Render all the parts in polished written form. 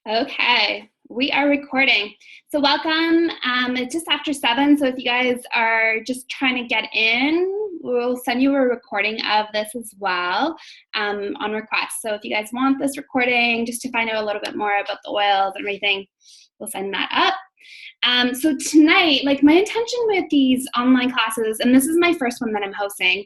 Okay, we are recording. So welcome. It's just after 7, so if you guys are just trying to get in, we'll send you a recording of this as well on request. So if you guys want this recording just to find out a little bit more about the oils and everything, we'll send that up. So tonight, my intention with these online classes, and this is my first one that I'm hosting,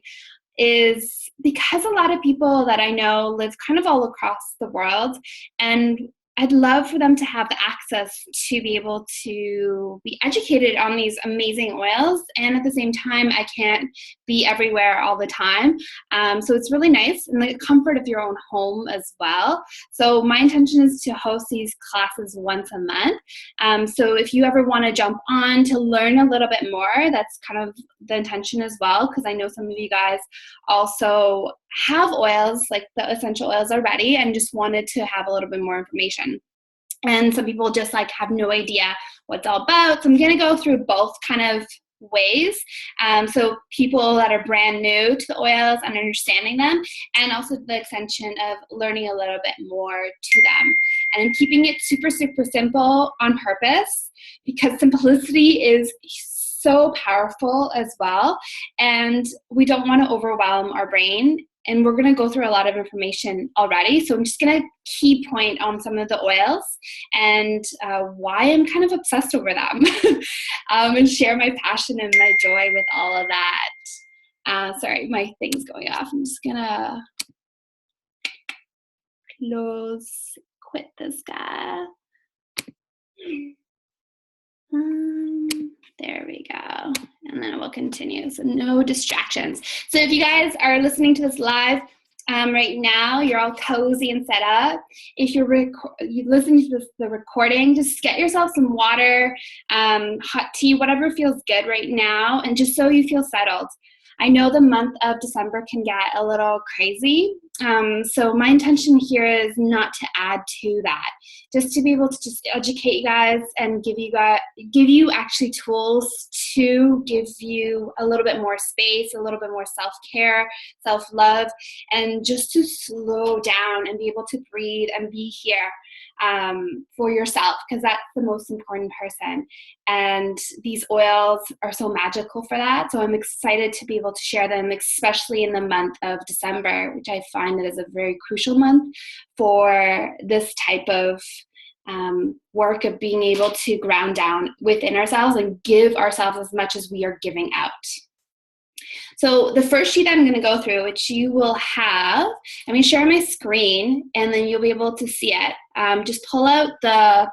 is because a lot of people that I know live kind of all across the world, and I'd love for them to have the access to be able to be educated on these amazing oils. And at the same time, I can't be everywhere all the time. So it's really nice in the comfort of your own home as well. So my intention is to host these classes once a month. So if you ever want to jump on to learn a little bit more, that's kind of the intention as well, because I know some of you guys also have oils, like the essential oils already, and just wanted to have a little bit more information. And some people just have no idea what it's all about. So I'm going to go through both kind of ways. So people that are brand new to the oils and understanding them, and also the extension of learning a little bit more to them. And I'm keeping it super, super simple on purpose, because simplicity is so powerful as well. And we don't want to overwhelm our brain. And we're going to go through a lot of information already. So I'm just going to key point on some of the oils and why I'm kind of obsessed over them and share my passion and my joy with all of that. Sorry, my thing's going off. I'm just going to quit this guy. There we go. And then we'll continue. So no distractions. So if you guys are listening to this live right now, you're all cozy and set up. If you're listening to the recording, just get yourself some water, hot tea, whatever feels good right now, and just so you feel settled. I know the month of December can get a little crazy, so my intention here is not to add to that, just to be able to just educate you guys and give you actually tools to give you a little bit more space, a little bit more self-care, self-love, and just to slow down and be able to breathe and be here for yourself, because that's the most important person. And these oils are so magical for that. So I'm excited to be able to share them, especially in the month of December, which I find that is a very crucial month for this type of work of being able to ground down within ourselves and give ourselves as much as we are giving out. So the first sheet I'm going to go through, which you will have, I'm going to share my screen, and then you'll be able to see it. Just pull out the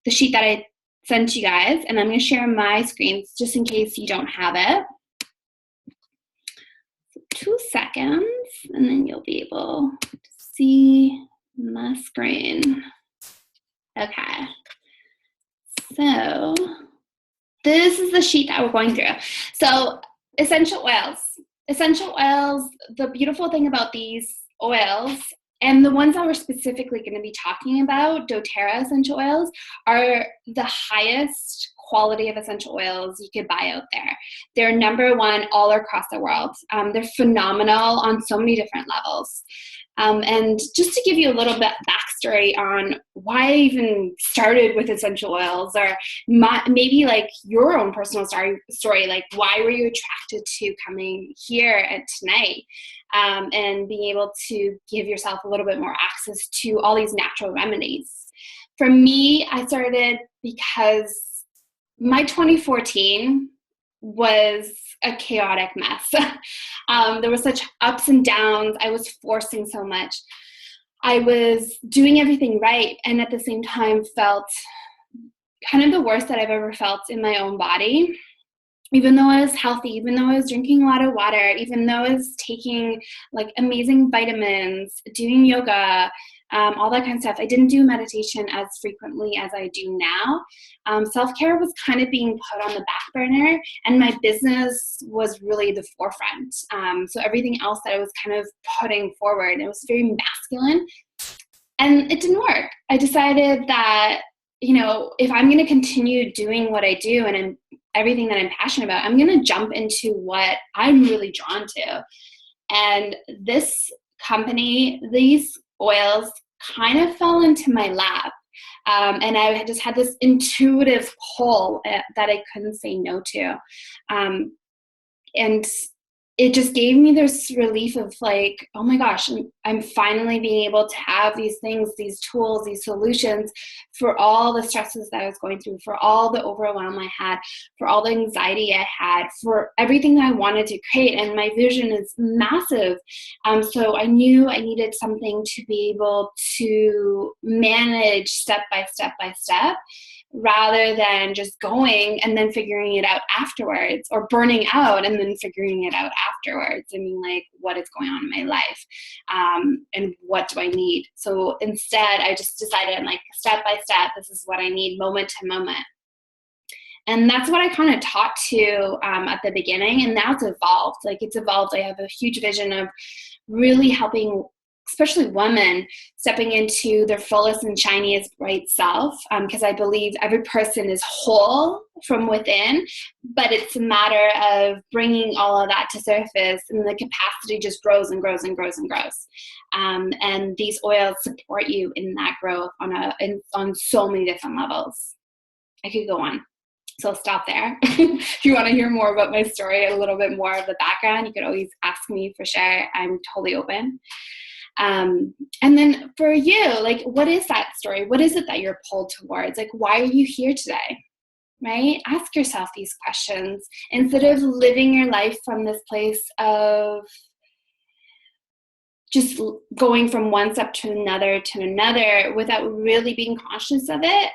sheet that I sent you guys, and I'm going to share my screen just in case you don't have it. So 2 seconds, and then you'll be able to see my screen. Okay. So this is the sheet that we're going through. So essential oils. Essential oils, the beautiful thing about these oils, and the ones that we're specifically going to be talking about, doTERRA essential oils, are the highest quality of essential oils you could buy out there. They're #1 all across the world. They're phenomenal on so many different levels. And just to give you a little bit backstory on why I even started with essential oils, or maybe your own personal story, why were you attracted to coming here tonight and being able to give yourself a little bit more access to all these natural remedies. For me, I started because my 2014 was a chaotic mess. There was such ups and downs. I was forcing so much. I was doing everything right, and at the same time felt kind of the worst that I've ever felt in my own body. Even though I was healthy, even though I was drinking a lot of water, even though I was taking amazing vitamins, doing yoga, all that kind of stuff. I didn't do meditation as frequently as I do now. Self-care was kind of being put on the back burner, and my business was really the forefront. So everything else that I was kind of putting forward, it was very masculine, and it didn't work. I decided that, if I'm going to continue doing what I do and everything that I'm passionate about, I'm going to jump into what I'm really drawn to. And this company, these oils kind of fell into my lap. And I just had this intuitive pull that I couldn't say no to. And it just gave me this relief of like, oh my gosh, I'm finally being able to have these things, these tools, these solutions for all the stresses that I was going through, for all the overwhelm I had, for all the anxiety I had, for everything that I wanted to create. And my vision is massive. So I knew I needed something to be able to manage step by step by step, rather than just going and then figuring it out afterwards, or burning out and then figuring it out afterwards. I mean, like, what is going on in my life? And what do I need? So instead, I just decided, like, step by step, this is what I need, moment to moment. And that's what I kind of taught to at the beginning. And now it's evolved. Like, it's evolved. I have a huge vision of really helping, especially women, stepping into their fullest and shiniest bright self, because I believe every person is whole from within, but it's a matter of bringing all of that to surface, and the capacity just grows and grows and grows and grows. And these oils support you in that growth on so many different levels. I could go on. So I'll stop there. If you want to hear more about my story, a little bit more of the background, you could always ask me for sure. I'm totally open. And then for you, like, what is that story? What is it that you're pulled towards? Like, why are you here today? Right? Ask yourself these questions instead of living your life from this place of just going from one step to another without really being conscious of it.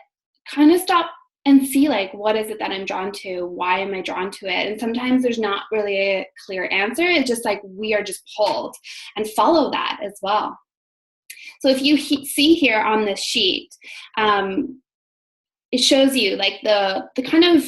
Kind of stop and see, like, what is it that I'm drawn to? Why am I drawn to it? And sometimes there's not really a clear answer. It's just like we are just pulled, and follow that as well. So if you see here on this sheet, it shows you like the kind of,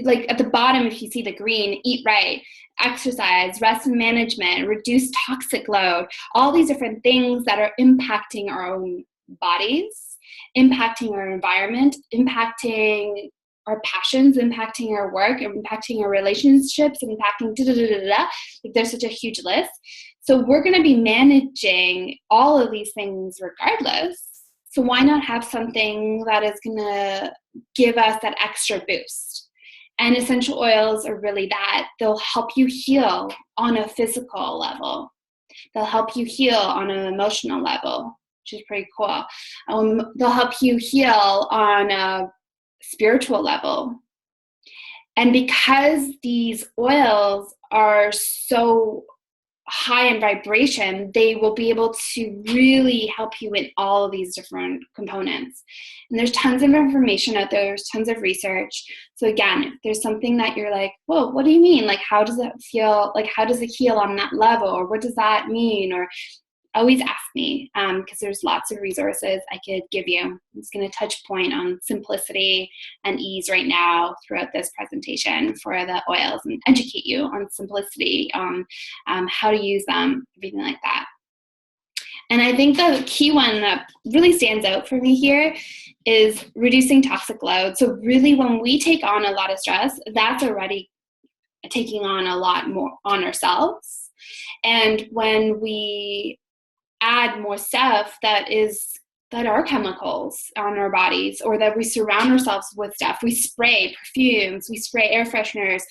like at the bottom, if you see the green, eat right, exercise, rest and management, reduce toxic load, all these different things that are impacting our own bodies, impacting our environment, impacting our passions, impacting our work, impacting our relationships, impacting da-da-da-da-da. Like, there's such a huge list. So we're going to be managing all of these things regardless. So why not have something that is going to give us that extra boost? And essential oils are really that. They'll help you heal on a physical level. They'll help you heal on an emotional level, which is pretty cool. They'll help you heal on a spiritual level. And because these oils are so high in vibration, they will be able to really help you in all of these different components. And there's tons of information out there. There's tons of research. So again, if there's something that you're like, whoa, what do you mean? Like, how does it feel? Like, how does it heal on that level? Or what does that mean? Or always ask me, because there's lots of resources I could give you. I'm just going to touch point on simplicity and ease right now throughout this presentation for the oils, and educate you on simplicity, on how to use them, everything like that. And I think the key one that really stands out for me here is reducing toxic load. So really, when we take on a lot of stress, that's already taking on a lot more on ourselves. And when we add more stuff that are chemicals on our bodies, or that we surround ourselves with stuff, we spray perfumes, we spray air fresheners,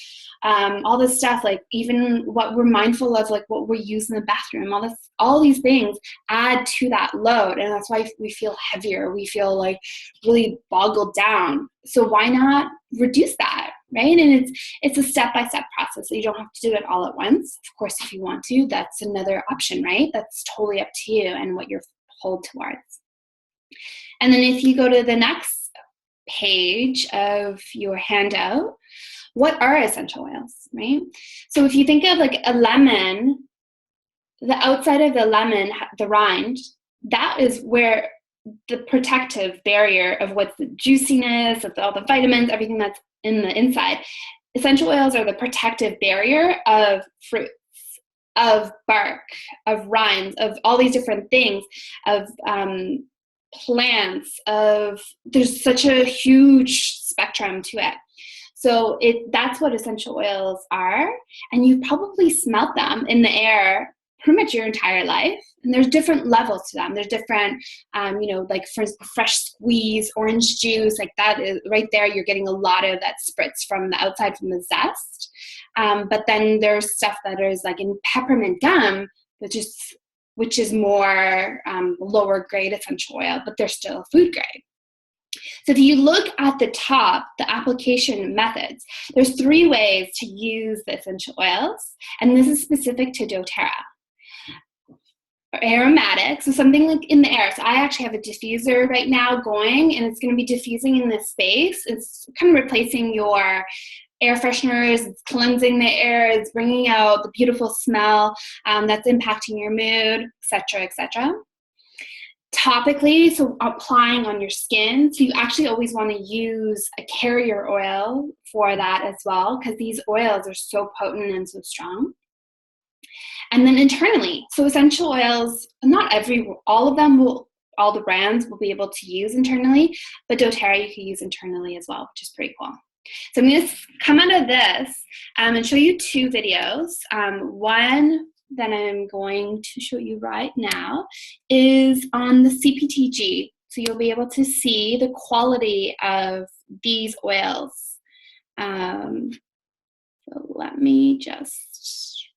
all this stuff, like even what we're mindful of, like what we use in the bathroom, all these things add to that load. And that's why we feel heavier. We feel like really boggled down. So why not reduce that, right? And it's a step-by-step process. So you don't have to do it all at once. Of course, if you want to, that's another option, right? That's totally up to you and what you're pulled towards. And then if you go to the next page of your handout, what are essential oils, right? So if you think of like a lemon, the outside of the lemon, the rind, that is where the protective barrier of what's the juiciness, of all the vitamins, everything that's in the inside. Essential oils are the protective barrier of fruits, of bark, of rinds, of all these different things, of plants, there's such a huge spectrum to it. So that's what essential oils are. And you probably smelled them in the air pretty much your entire life. And there's different levels to them. There's different, like for fresh squeeze, orange juice, like that is right there. You're getting a lot of that spritz from the outside from the zest. But then there's stuff that is like in peppermint gum, which is more lower grade essential oil, but they're still food grade. So if you look at the top, the application methods, there's 3 ways to use the essential oils, and this is specific to doTERRA. Aromatic, so something like in the air. So I actually have a diffuser right now going, and it's going to be diffusing in this space. It's kind of replacing your air fresheners, it's cleansing the air, it's bringing out the beautiful smell that's impacting your mood, etc., etc. Topically, so applying on your skin. So you actually always want to use a carrier oil for that as well, because these oils are so potent and so strong. And then internally, so essential oils, not all of them all the brands will be able to use internally, but doTERRA you can use internally as well, which is pretty cool. So I'm going to come out of this and show you 2 videos. One that I'm going to show you right now is on the CPTG. So you'll be able to see the quality of these oils. So let me just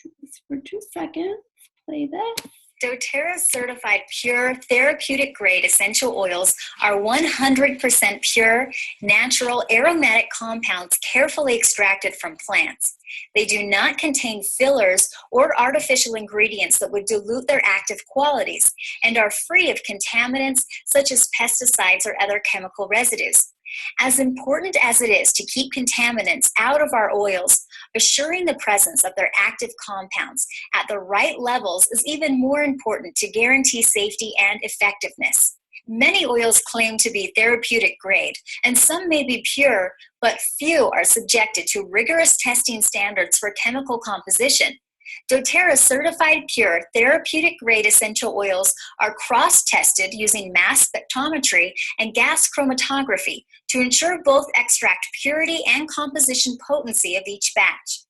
do this for 2 seconds. Play this. doTERRA's certified pure therapeutic grade essential oils are 100% pure, natural, aromatic compounds carefully extracted from plants. They do not contain fillers or artificial ingredients that would dilute their active qualities and are free of contaminants such as pesticides or other chemical residues. As important as it is to keep contaminants out of our oils, assuring the presence of their active compounds at the right levels is even more important to guarantee safety and effectiveness. Many oils claim to be therapeutic grade, and some may be pure, but few are subjected to rigorous testing standards for chemical composition. doTERRA's certified pure therapeutic grade essential oils are cross-tested using mass spectrometry and gas chromatography to ensure both extract purity and composition potency of each batch.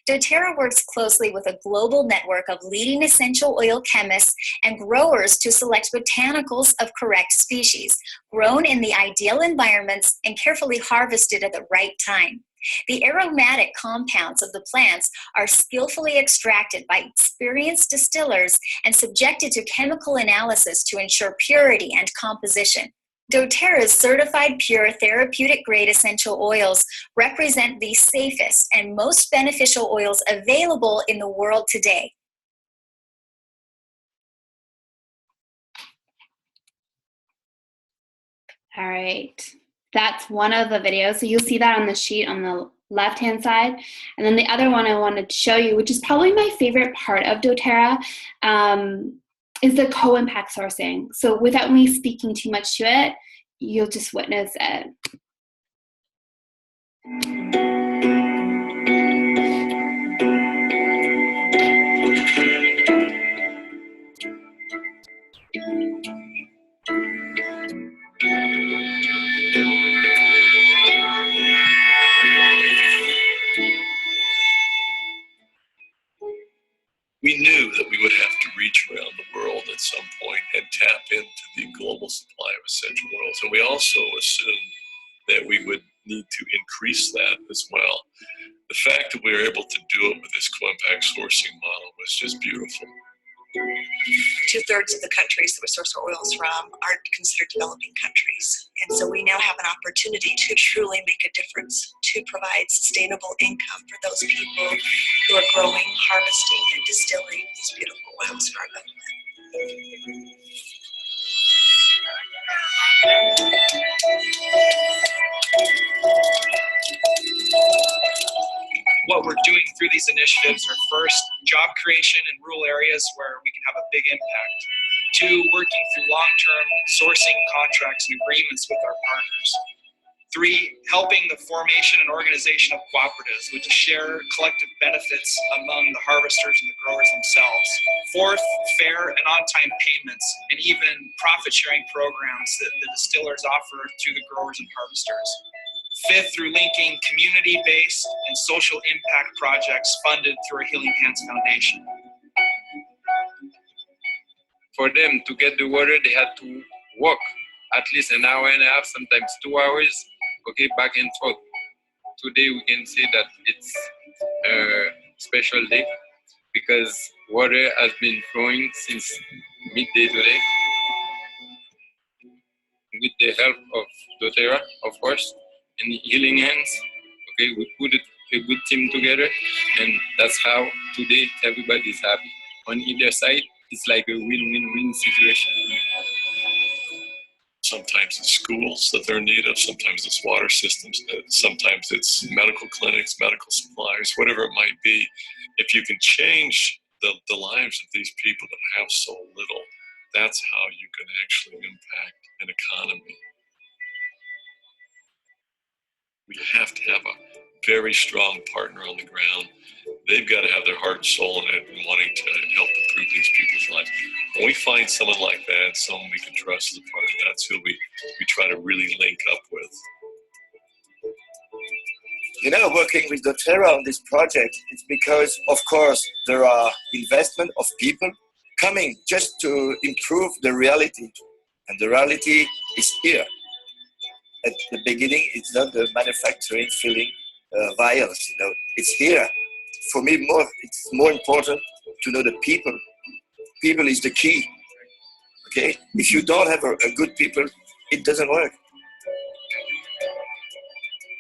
doTERRA works closely with a global network of leading essential oil chemists and growers to select botanicals of correct species, grown in the ideal environments and carefully harvested at the right time. The aromatic compounds of the plants are skillfully extracted by experienced distillers and subjected to chemical analysis to ensure purity and composition. doTERRA's certified pure therapeutic grade essential oils represent the safest and most beneficial oils available in the world today. All right, that's one of the videos. So you'll see that on the sheet on the left-hand side. And then the other one I wanted to show you, which is probably my favorite part of doTERRA, is the co-impact sourcing. So without me speaking too much to it, you'll just witness it. We knew that we would have to reach around the world at some point and tap into the global supply of essential oils. And we also assumed that we would need to increase that as well. The fact that we were able to do it with this co-impact sourcing model was just beautiful. 2/3 of the countries that we source our oils from are considered developing countries. And so we now have an opportunity to truly make a difference, to provide sustainable income for those people who are growing, harvesting, and distilling these beautiful oils for our government. What we're doing through these initiatives are first, job creation in rural areas where we can have a big impact. 2, working through long-term sourcing contracts and agreements with our partners. 3, helping the formation and organization of cooperatives, which share collective benefits among the harvesters and the growers themselves. 4th, fair and on-time payments, and even profit-sharing programs that the distillers offer to the growers and harvesters. 5th, through linking community-based and social impact projects funded through our Healing Hands Foundation. for them to get the water, they had to walk at least an hour and a half, sometimes 2 hours, okay, back and forth. Today we can say that it's a special day because water has been flowing since midday today with the help of doTERRA, of course, and Healing Hands. Okay, we put a good team together, and that's how today everybody's happy. On either side, it's like a win-win-win situation. Sometimes it's schools that they're in need of, sometimes it's water systems, sometimes it's medical clinics, medical supplies, whatever it might be. If you can change the lives of these people that have so little, that's how you can actually impact an economy. We have to have a very strong partner on the ground. They've got to have their heart and soul in it and wanting to help improve these people's lives. When we find someone like that, someone we can trust as a partner, that's who we try to really link up with. You know, working with doTERRA on this project, it's because, of course, there are investment of people coming just to improve the reality. And the reality is here. At the beginning, it's not the manufacturing, filling vials, you know, it's here. For me, it's more important to know the people. People is the key, okay? If you don't have a good people, it doesn't work.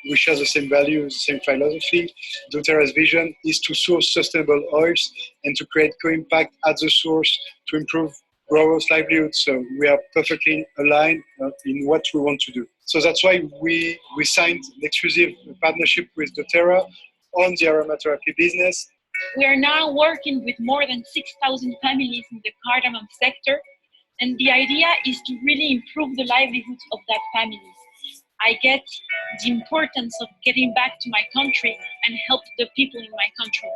We share the same values, the same philosophy. doTERRA's vision is to source sustainable oils and to create co-impact at the source to improve growers' livelihoods. So we are perfectly aligned in what we want to do. So that's why we signed an exclusive partnership with doTERRA on the aromatherapy business. We are now working with more than 6,000 families in the cardamom sector, and the idea is to really improve the livelihoods of that family. I get the importance of getting back to my country and help the people in my country.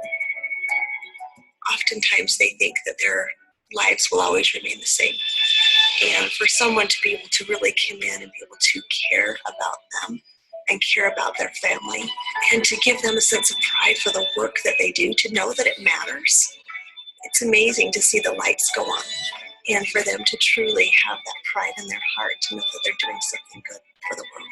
Oftentimes they think that their lives will always remain the same. And for someone to be able to really come in and be able to care about them and care about their family and to give them a sense of pride for the work that they do, to know that it matters. It's amazing to see the lights go on and for them to truly have that pride in their heart to know that they're doing something good for the world.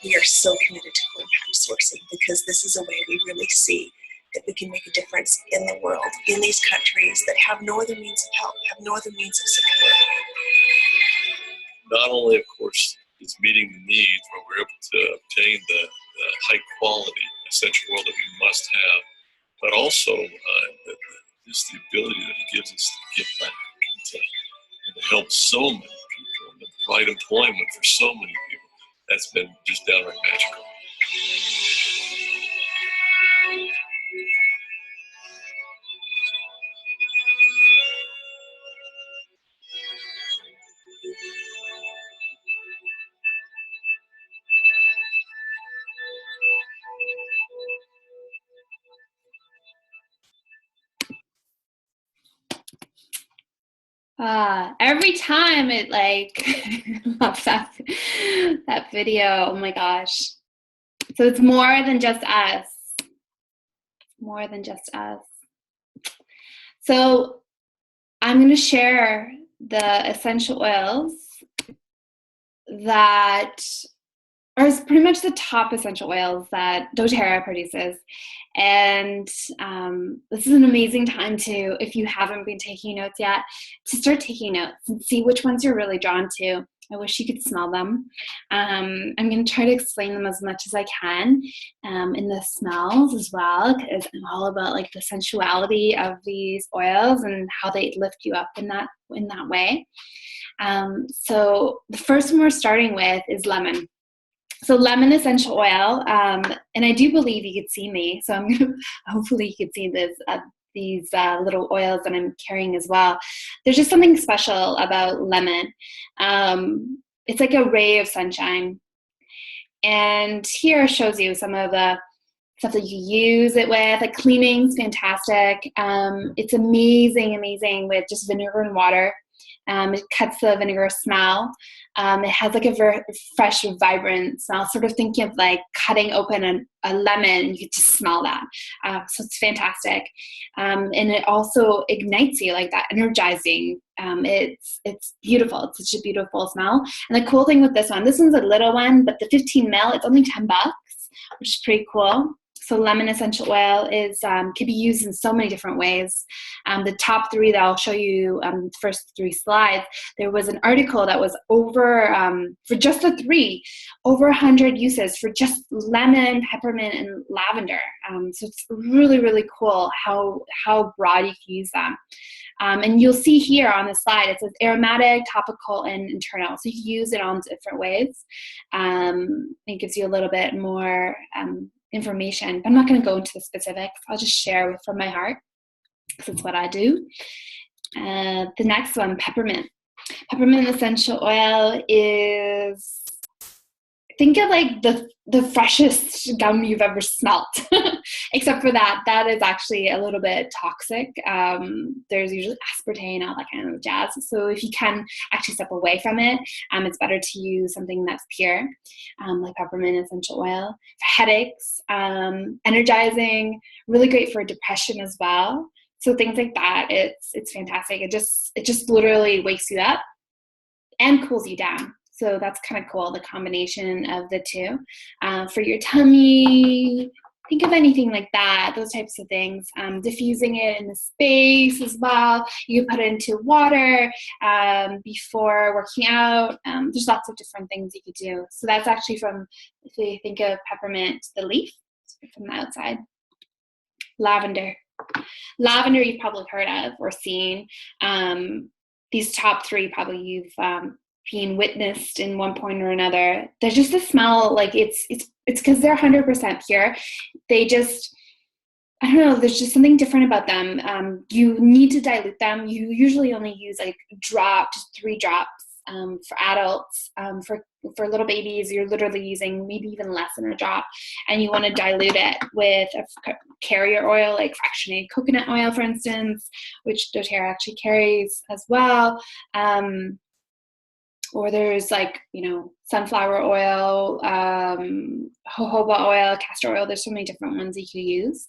We are so committed to co-impact sourcing because this is a way we really see that we can make a difference in the world, in these countries that have no other means of help, have no other means of support. Not only, of course, is meeting the need where we're able to obtain the high quality essential oil that we must have, but also just the ability that it gives us to give back and to help so many people and to provide employment for so many people. That's been just downright magical. Every time it love that video. Oh my gosh. So it's more than just us. More than just us. So I'm going to share the essential oils that are pretty much the top essential oils that doTERRA produces. And this is an amazing time to, if you haven't been taking notes yet, to start taking notes and see which ones you're really drawn to. I wish you could smell them. I'm going to try to explain them as much as I can in the smells as well, because I'm all about the sensuality of these oils and how they lift you up in that way. So the first one we're starting with is lemon. So lemon essential oil, and I do believe you could see me, so I'm gonna, hopefully you could see these little oils that I'm carrying as well. There's just something special about lemon. It's like a ray of sunshine. And here shows you some of the stuff that you use it with. Like cleaning's fantastic. It's amazing with just vinegar and water. It cuts the vinegar smell. It has like a very fresh, vibrant smell, sort of thinking of like cutting open a lemon. You could just smell that. So it's fantastic. And it also ignites you, like that energizing. It's beautiful. It's such a beautiful smell. And the cool thing with this one's a little one, but the 15 ml, it's only $10, which is pretty cool. So lemon essential oil can be used in so many different ways. The top three that I'll show you, the first 3 slides, there was an article that was over, for just the 3, over 100 uses for just lemon, peppermint, and lavender. So it's really, really cool how broad you can use them. And you'll see here on the slide, it says aromatic, topical, and internal. So you can use it on different ways. It gives you a little bit more information. I'm not going to go into the specifics. I'll just share from my heart because it's what I do. The next one, peppermint. Peppermint essential oil is, think of like the freshest gum you've ever smelt. Except for that is actually a little bit toxic. There's usually aspartame, all that kind of jazz. So if you can actually step away from it, it's better to use something that's pure, like peppermint essential oil. For headaches, energizing, really great for depression as well. So things like that, it's fantastic. It just literally wakes you up and cools you down. So that's kind of cool, the combination of the two. For your tummy, think of anything like that, those types of things. Diffusing it in the space as well. You can put it into water before working out. There's lots of different things you could do. So that's actually from, if you think of peppermint, the leaf, from the outside. Lavender. Lavender you've probably heard of or seen. These top 3 probably you've being witnessed in one point or another. There's just a smell, like it's because they're 100% pure. They just, I don't know, there's just something different about them. You need to dilute them. You usually only use like a drop, just 3 drops. For adults, for little babies, you're literally using maybe even less than a drop, and you want to dilute it with a carrier oil, like fractionated coconut oil, for instance, which doTERRA actually carries as well. Or there's like, sunflower oil, jojoba oil, castor oil. There's so many different ones you can use.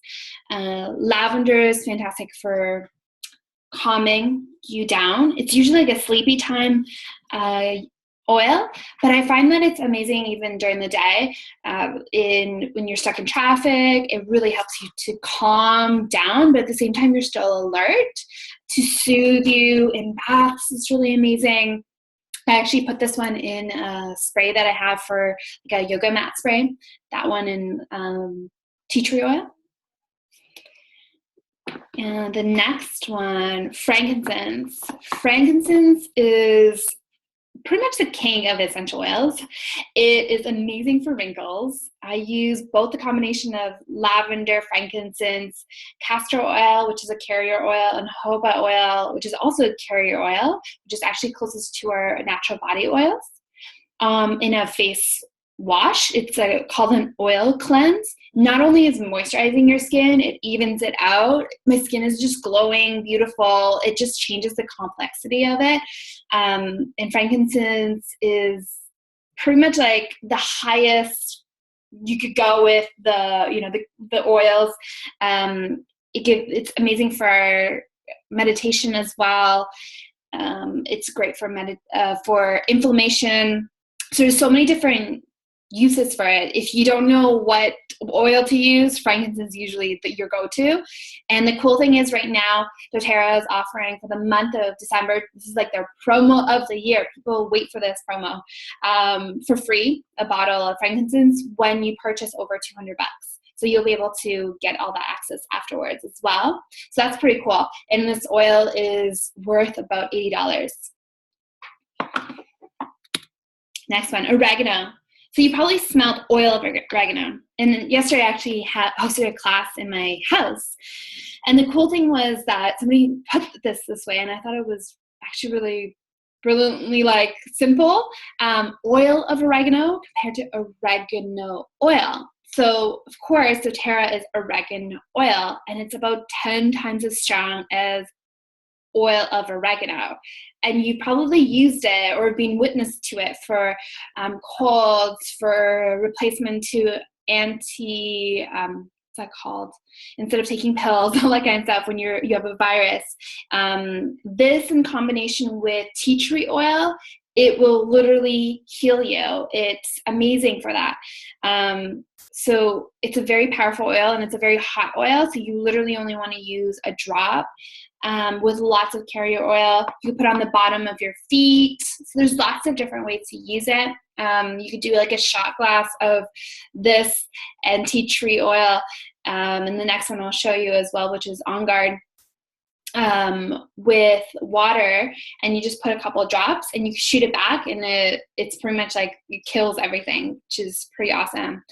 Lavender is fantastic for calming you down. It's usually like a sleepy time oil, but I find that it's amazing even during the day. When you're stuck in traffic, it really helps you to calm down, but at the same time, you're still alert, to soothe you in baths. It's really amazing. I actually put this one in a spray that I have for like a yoga mat spray. That one in tea tree oil. And the next one, frankincense. Frankincense is pretty much the king of essential oils. It is amazing for wrinkles. I use both the combination of lavender, frankincense, castor oil, which is a carrier oil, and jojoba oil, which is also a carrier oil, which is actually closest to our natural body oils, in a face wash. It's called an oil cleanse. Not only is moisturizing your skin, it evens it out. My skin is just glowing, beautiful. It just changes the complexity of it. And frankincense is pretty much like the highest you could go with the oils. It's amazing for meditation as well. It's great for inflammation. So there's so many different uses for it. If you don't know what oil to use, frankincense is usually your go-to. And the cool thing is right now, doTERRA is offering for the month of December, this is like their promo of the year. People wait for this promo, for free, a bottle of frankincense when you purchase over $200. So you'll be able to get all that access afterwards as well. So that's pretty cool. And this oil is worth about $80. Next one, oregano. So you probably smelled oil of oregano. And yesterday I actually hosted a class in my house. And the cool thing was that somebody put this way, and I thought it was actually really brilliantly like simple. Oil of oregano compared to oregano oil. So of course, doTERRA is oregano oil, and it's about 10 times as strong as oil of oregano. And you probably used it or been witness to it for colds, for replacement to what's that called? Instead of taking pills, all that kind of stuff when you have a virus. This in combination with tea tree oil, it will literally heal you. It's amazing for that. So it's a very powerful oil, and it's a very hot oil. So you literally only want to use a drop. With lots of carrier oil. You can put on the bottom of your feet. So there's lots of different ways to use it. You could do like a shot glass of this and tea tree oil. And the next one I'll show you as well, which is On Guard, with water, and you just put a couple of drops and you shoot it back, and it's pretty much like it kills everything, which is pretty awesome.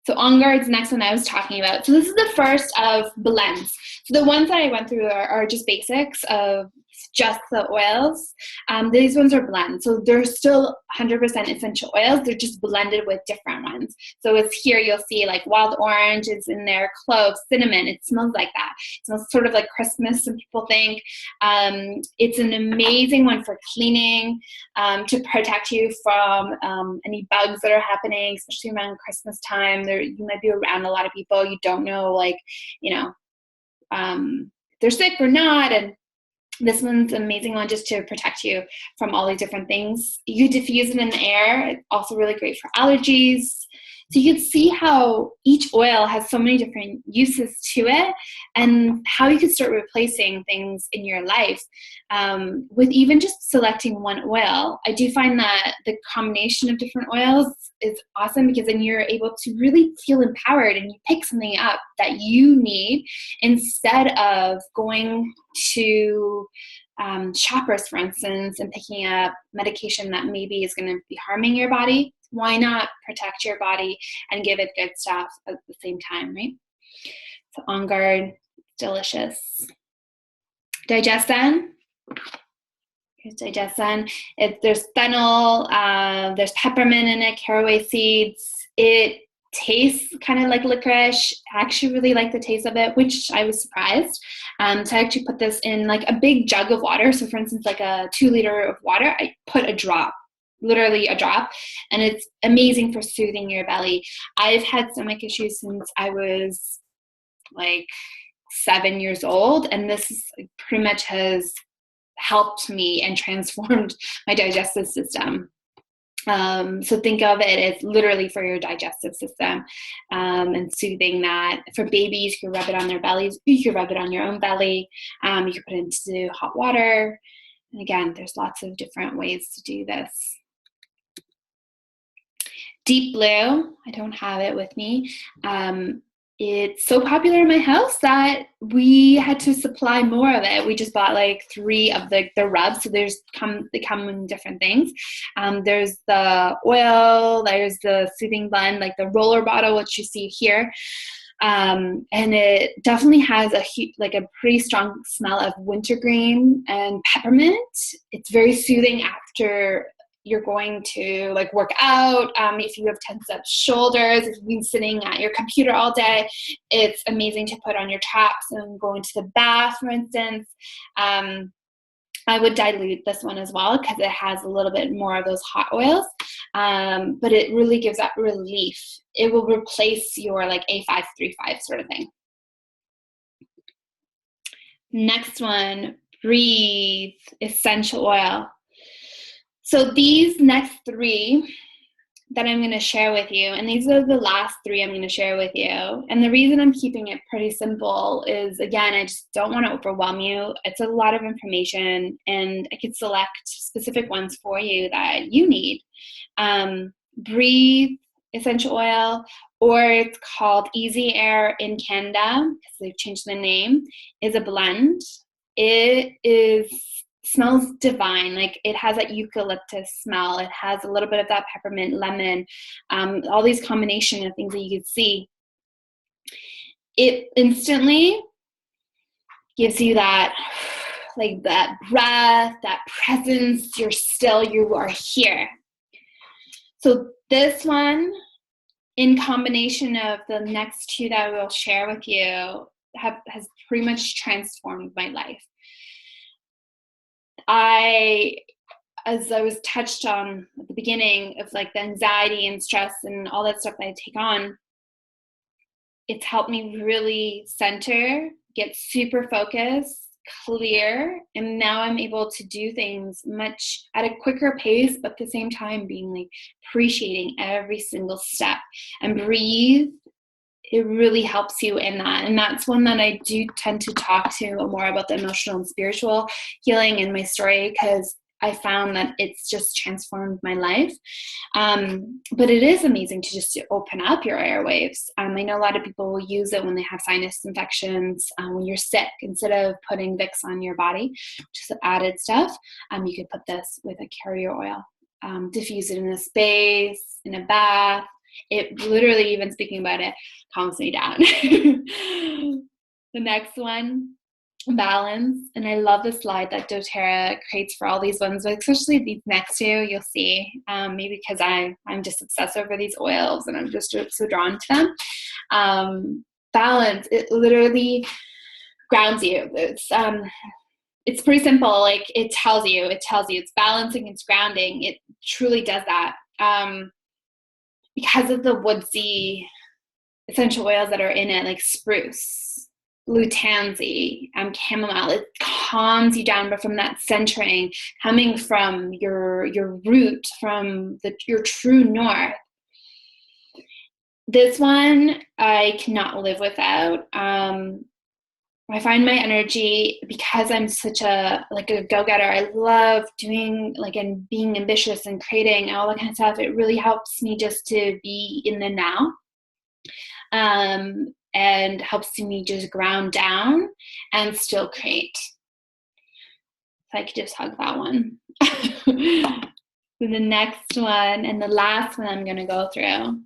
So On Guard's the next one I was talking about. So this is the first of blends. So the ones that I went through are just basics of just the oils. These ones are blends. So they're still 100% essential oils. They're just blended with different ones. So it's here you'll see like wild orange is in there, cloves, cinnamon. It smells like that. It smells sort of like Christmas, some people think. It's an amazing one for cleaning, to protect you from any bugs that are happening, especially around Christmas time. You might be around a lot of people. You don't know, like, they're sick or not. And this one's an amazing one just to protect you from all these different things. You could diffuse it in the air. It's also really great for allergies. So you can see how each oil has so many different uses to it, and how you could start replacing things in your life with even just selecting one oil. I do find that the combination of different oils is awesome, because then you're able to really feel empowered and you pick something up that you need instead of going to Shoppers, for instance, and picking up medication that maybe is going to be harming your body. Why not protect your body and give it good stuff at the same time, right? So On Guard, delicious. Digestin. Here's Digestin. There's fennel, there's peppermint in it, caraway seeds. It tastes kind of like licorice. I actually really like the taste of it, which I was surprised. So I actually put this in like a big jug of water. So for instance, like a 2 liter of water, I put a drop. Literally a drop, and it's amazing for soothing your belly. I've had stomach issues since I was like 7 years old, and this pretty much has helped me and transformed my digestive system. So think of it as literally for your digestive system, and soothing that. For babies, you can rub it on their bellies. You can rub it on your own belly. You can put it into hot water. And again, there's lots of different ways to do this. Deep Blue, I don't have it with me. It's so popular in my house that we had to supply more of it. We just bought like 3 of the rubs. So they come in different things. There's the oil, there's the soothing blend, like the roller bottle, which you see here. And it definitely has a pretty strong smell of wintergreen and peppermint. It's very soothing after you're going to like work out. If you have tense up shoulders, if you've been sitting at your computer all day, it's amazing to put on your chaps and go into the bath, for instance. I would dilute this one as well, because it has a little bit more of those hot oils, but it really gives that relief. It will replace your like A535 sort of thing. Next one, Breathe Essential Oil. So these next 3 that I'm going to share with you, and these are the last 3 I'm going to share with you. And the reason I'm keeping it pretty simple is, again, I just don't want to overwhelm you. It's a lot of information, and I could select specific ones for you that you need. Breathe Essential Oil, or it's called Easy Air in Canada, because they've changed the name, is a blend. It smells divine. Like, it has that eucalyptus smell. It has a little bit of that peppermint, lemon, all these combination of things that you can see. It instantly gives you that like that breath, that presence, you're still, you are here. So this one, in combination of the next two that I will share with you, has pretty much transformed my life. As I was touched on at the beginning of like the anxiety and stress and all that stuff that I take on, it's helped me really center, get super focused, clear, and now I'm able to do things much at a quicker pace, but at the same time being like appreciating every single step and breathe. It really helps you in that. And that's one that I do tend to talk to more about, the emotional and spiritual healing in my story, because I found that it's just transformed my life. But it is amazing to just open up your airwaves. I know a lot of people will use it when they have sinus infections, when you're sick. Instead of putting Vicks on your body, just added stuff, you could put this with a carrier oil. Diffuse it in a space, in a bath. It literally, even speaking about it, calms me down. The next one, balance. And I love the slide that doTERRA creates for all these ones, but especially these next two, you'll see, maybe because I'm just obsessed over these oils and I'm just so drawn to them. Balance, it literally grounds you. It's pretty simple. Like it tells you it's balancing, it's grounding. It truly does that. Because of the woodsy essential oils that are in it, like spruce, lutanzi, chamomile, it calms you down, but from that centering, coming from your root, from your true north. This one I cannot live without. I find my energy, because I'm such a go-getter. I love doing and being ambitious and creating and all that kind of stuff. It really helps me just to be in the now, and helps me just ground down and still create. So I could just hug that one. The next one and the last one I'm going to go through,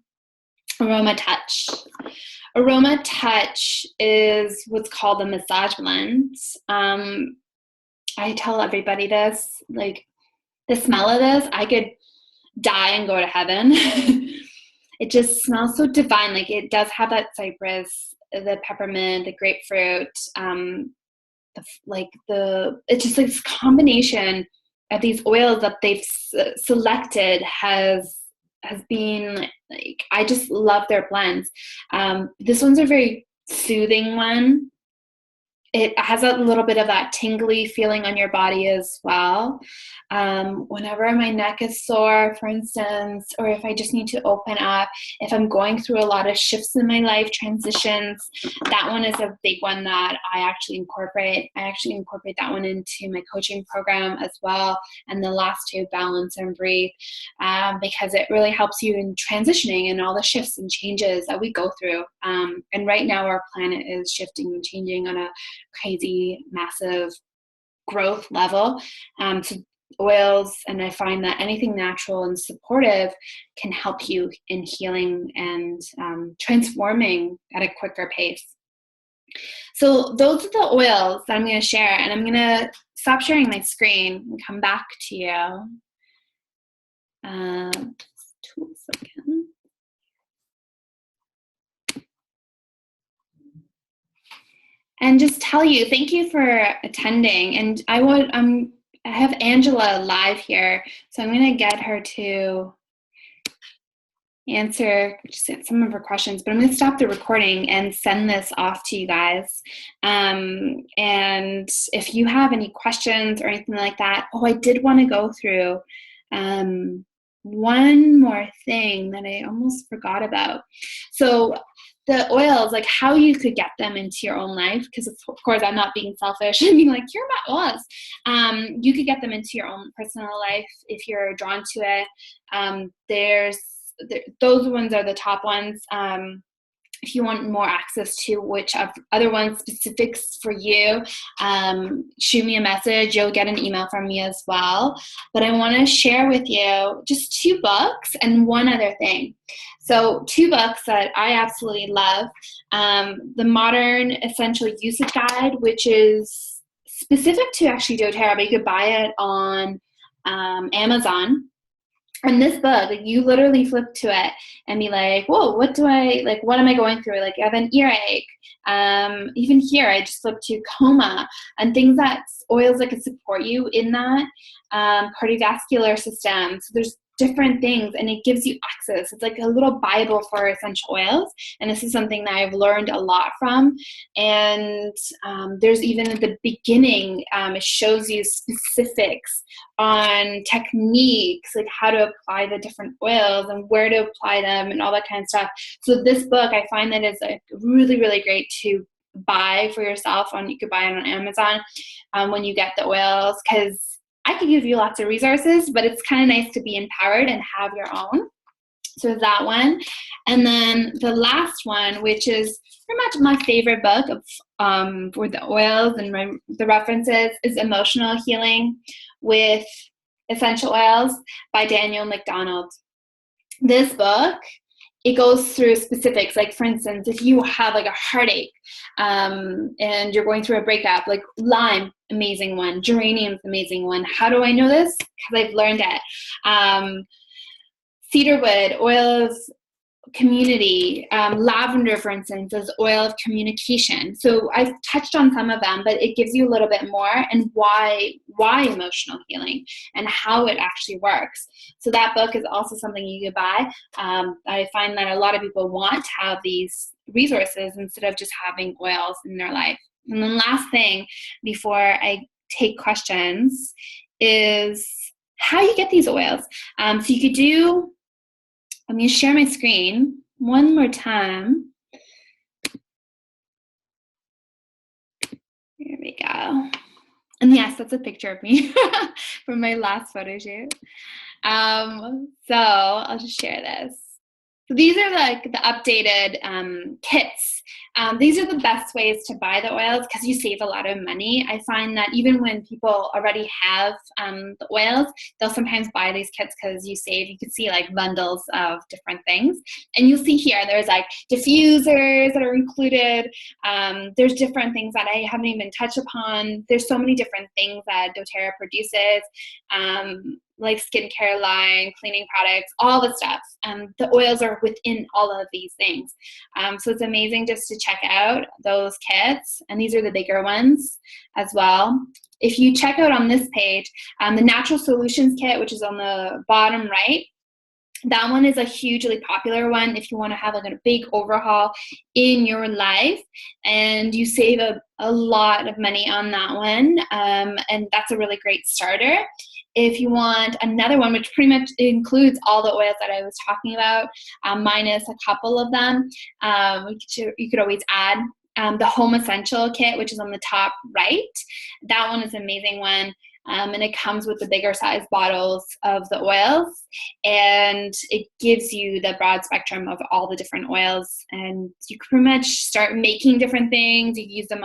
Aroma Touch. Aroma Touch is what's called a massage blend. I tell everybody this, like the smell of this, I could die and go to heaven. It just smells so divine. Like it does have that cypress, the peppermint, the grapefruit, it's just like this combination of these oils that they've selected has been like, I just love their blends. This one's a very soothing one. It has a little bit of that tingly feeling on your body as well. Whenever my neck is sore, for instance, or if I just need to open up, if I'm going through a lot of shifts in my life, transitions, that one is a big one that I actually incorporate. I actually incorporate that one into my coaching program as well. And the last two, Balance and Breathe, because it really helps you in transitioning and all the shifts and changes that we go through. And right now our planet is shifting and changing on a crazy, massive growth level. So oils, and I find that anything natural and supportive can help you in healing and transforming at a quicker pace. So those are the oils that I'm going to share, and I'm going to stop sharing my screen and come back to you. Just 2 seconds. And just tell you, thank you for attending. And I have Angela live here, so I'm going to get her to answer some of her questions, but I'm going to stop the recording and send this off to you guys. And if you have any questions or anything like that, I did want to go through one more thing that I almost forgot about. So the oils, like how you could get them into your own life, because of course I'm not being selfish and being like, here are my oils. You could get them into your own personal life if you're drawn to it. Those ones are the top ones. If you want more access to which of other ones specifics for you, shoot me a message. You'll get an email from me as well. But I want to share with you just 2 books and one other thing. So 2 books that I absolutely love. The Modern Essential Usage Guide, which is specific to actually doTERRA, but you could buy it on Amazon. And this book, like, you literally flip to it and be like, whoa, what am I going through? Like, I have an earache. Even here, I just flipped to coma and things that oils that can support you in that cardiovascular system. So there's different things, and it gives you access. It's like a little Bible for essential oils, and this is something that I've learned a lot from. And there's even at the beginning, it shows you specifics on techniques, like how to apply the different oils and where to apply them and all that kind of stuff. So this book, I find that is like really, really great to buy for yourself. You could buy it on Amazon when you get the oils, because I could give you lots of resources, but it's kind of nice to be empowered and have your own. So that one. And then the last one, which is pretty much my favorite book of for the oils and the references, is Emotional Healing with Essential Oils by Daniel McDonald. This book, it goes through specifics. Like, for instance, if you have like a heartache and you're going through a breakup, like lime, amazing one. Geranium's amazing one. How do I know this? Because I've learned it. Cedarwood, oil of community. Lavender, for instance, is oil of communication. So I've touched on some of them, but it gives you a little bit more, and why emotional healing and how it actually works. So that book is also something you could buy. I find that a lot of people want to have these resources instead of just having oils in their life. And then last thing before I take questions is how you get these oils. So you could do, I'm going to share my screen one more time. There we go. And yes, that's a picture of me from my last photo shoot. So I'll just share this. So these are like the updated kits. These are the best ways to buy the oils because you save a lot of money. I find that even when people already have the oils, they'll sometimes buy these kits because you save. You can see like bundles of different things. And you'll see here, there's like diffusers that are included. There's different things that I haven't even touched upon. There's so many different things that doTERRA produces. Like skincare line, cleaning products, all the stuff. The oils are within all of these things. So it's amazing just to check out those kits. And these are the bigger ones as well. If you check out on this page, the Natural Solutions Kit, which is on the bottom right, that one is a hugely popular one if you want to have like a big overhaul in your life, and you save a lot of money on that one, and that's a really great starter. If you want another one, which pretty much includes all the oils that I was talking about, minus a couple of them, you could always add the Home Essential Kit, which is on the top right. That one is an amazing one. And it comes with the bigger size bottles of the oils, and it gives you the broad spectrum of all the different oils, and you can pretty much start making different things. You use them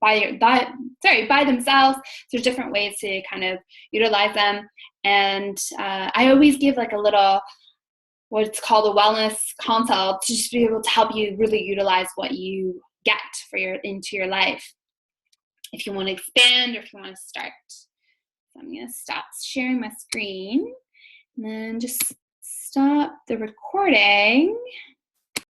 by themselves. There's different ways to kind of utilize them, and I always give like a little, what's called a wellness consult, to just be able to help you really utilize what you get into your life. If you want to expand or if you want to start. So I'm going to stop sharing my screen and then just stop the recording.